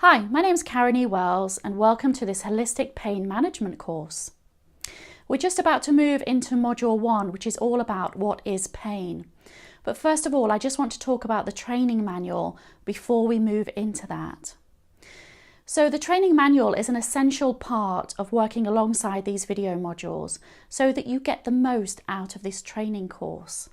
Hi, my name is Karen E. Wells and welcome to this Holistic Pain Management course. We're just about to move into Module 1, which is all about what is pain. But first of all, I just want to talk about the training manual before we move into that. So the training manual is an essential part of working alongside these video modules so that you get the most out of this training course.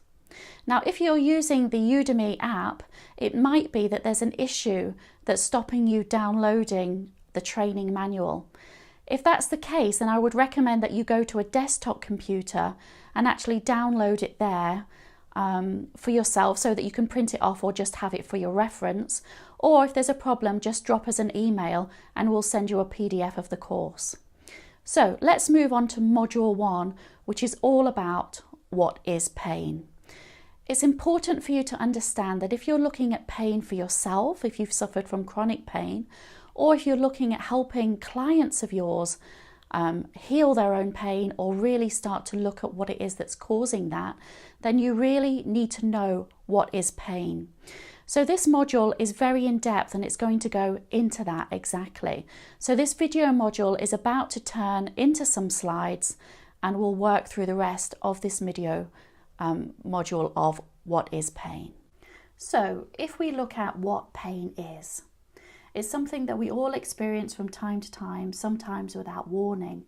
Now, if you're using the Udemy app, it might be that there's an issue that's stopping you downloading the training manual. If that's the case, then I would recommend that you go to a desktop computer and actually download it there for yourself so that you can print it off or just have it for your reference. Or if there's a problem, just drop us an email and we'll send you a PDF of the course. So let's move on to Module 1, which is all about what is pain. It's important for you to understand that if you're looking at pain for yourself, if you've suffered from chronic pain, or if you're looking at helping clients of yours heal their own pain or really start to look at what it is that's causing that, then you really need to know what is pain. So this module is very in-depth and it's going to go into that exactly. So this video module is about to turn into some slides and we'll work through the rest of this video module of what is pain. So if we look at what pain is, it's something that we all experience from time to time, sometimes without warning.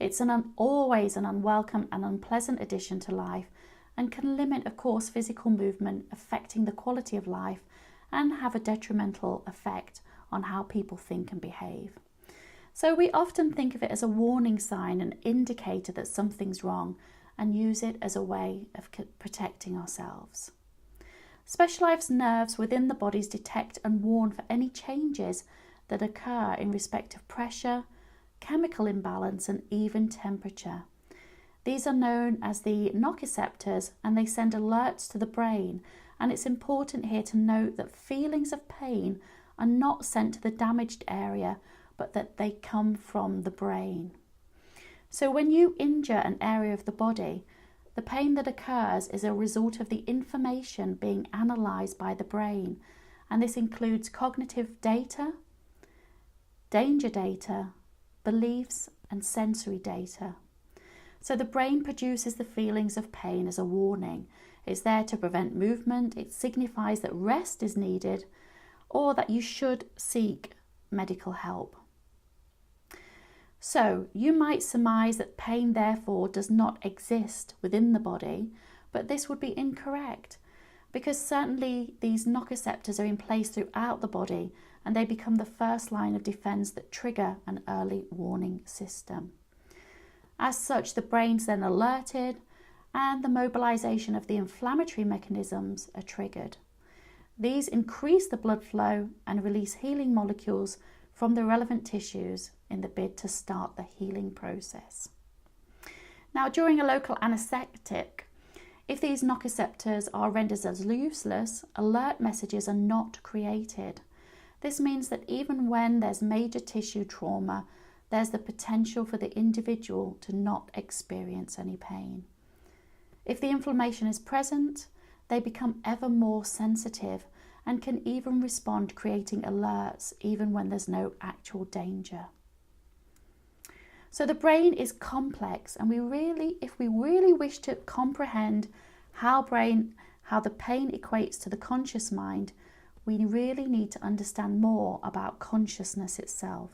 It's always an unwelcome and unpleasant addition to life and can limit, of course, physical movement, affecting the quality of life and have a detrimental effect on how people think and behave. So we often think of it as a warning sign, an indicator that something's wrong, and use it as a way of protecting ourselves. Specialized nerves within the bodies detect and warn for any changes that occur in respect of pressure, chemical imbalance, and even temperature. These are known as the nociceptors and they send alerts to the brain, and it's important here to note that feelings of pain are not sent to the damaged area, but that they come from the brain. So when you injure an area of the body, the pain that occurs is a result of the information being analysed by the brain, and this includes cognitive data, danger data, beliefs, and sensory data. So the brain produces the feelings of pain as a warning. It's there to prevent movement, it signifies that rest is needed, or that you should seek medical help. So you might surmise that pain therefore does not exist within the body, but this would be incorrect because certainly these nociceptors are in place throughout the body and they become the first line of defense that trigger an early warning system. As such, the brain's then alerted and the mobilization of the inflammatory mechanisms are triggered. These increase the blood flow and release healing molecules from the relevant tissues in the bid to start the healing process. Now, during a local anaesthetic, if these nociceptors are rendered as useless, alert messages are not created. This means that even when there's major tissue trauma, there's the potential for the individual to not experience any pain. If the inflammation is present, they become ever more sensitive and can even respond, creating alerts even when there's no actual danger. So the brain is complex, and if we really wish to comprehend how the pain equates to the conscious mind, we really need to understand more about consciousness itself.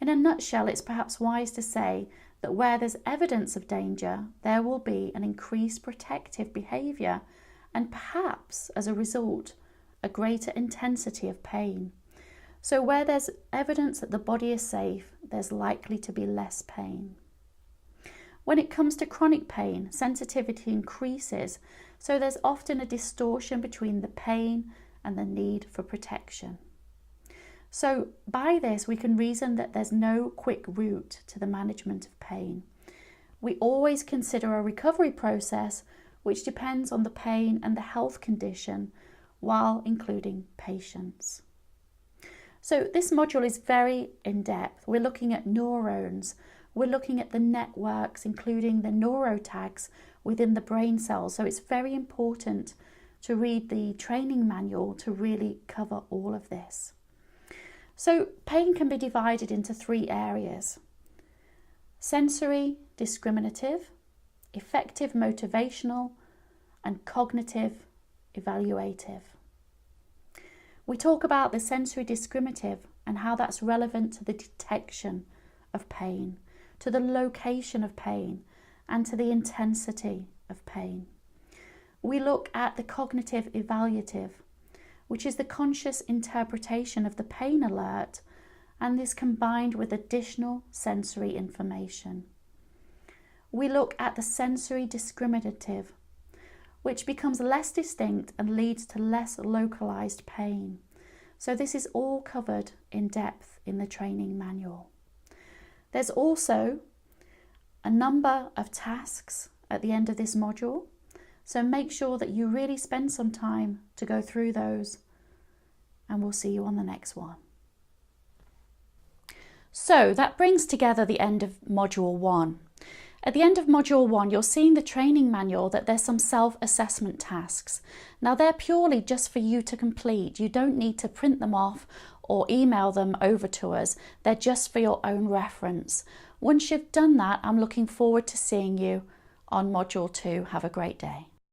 In a nutshell, it's perhaps wise to say that where there's evidence of danger, there will be an increased protective behaviour and perhaps, as a result, a greater intensity of pain. So where there's evidence that the body is safe, there's likely to be less pain. When it comes to chronic pain, sensitivity increases, so there's often a distortion between the pain and the need for protection. So by this, we can reason that there's no quick route to the management of pain. We always consider a recovery process which depends on the pain and the health condition, while including patience. So this module is very in-depth. We're looking at neurons, we're looking at the networks, including the neurotags within the brain cells. So it's very important to read the training manual to really cover all of this. So pain can be divided into 3 areas: sensory discriminative, effective motivational, and cognitive evaluative. We talk about the sensory discriminative and how that's relevant to the detection of pain, to the location of pain, and to the intensity of pain. We look at the cognitive evaluative, which is the conscious interpretation of the pain alert, and is combined with additional sensory information. We look at the sensory discriminative, which becomes less distinct and leads to less localized pain. So this is all covered in depth in the training manual. There's also a number of tasks at the end of this module, so make sure that you really spend some time to go through those, and we'll see you on the next one. So that brings together the end of Module 1. At the end of Module 1, you'll see in the training manual that there's some self-assessment tasks. Now they're purely just for you to complete. You don't need to print them off or email them over to us. They're just for your own reference. Once you've done that, I'm looking forward to seeing you on Module 2. Have a great day.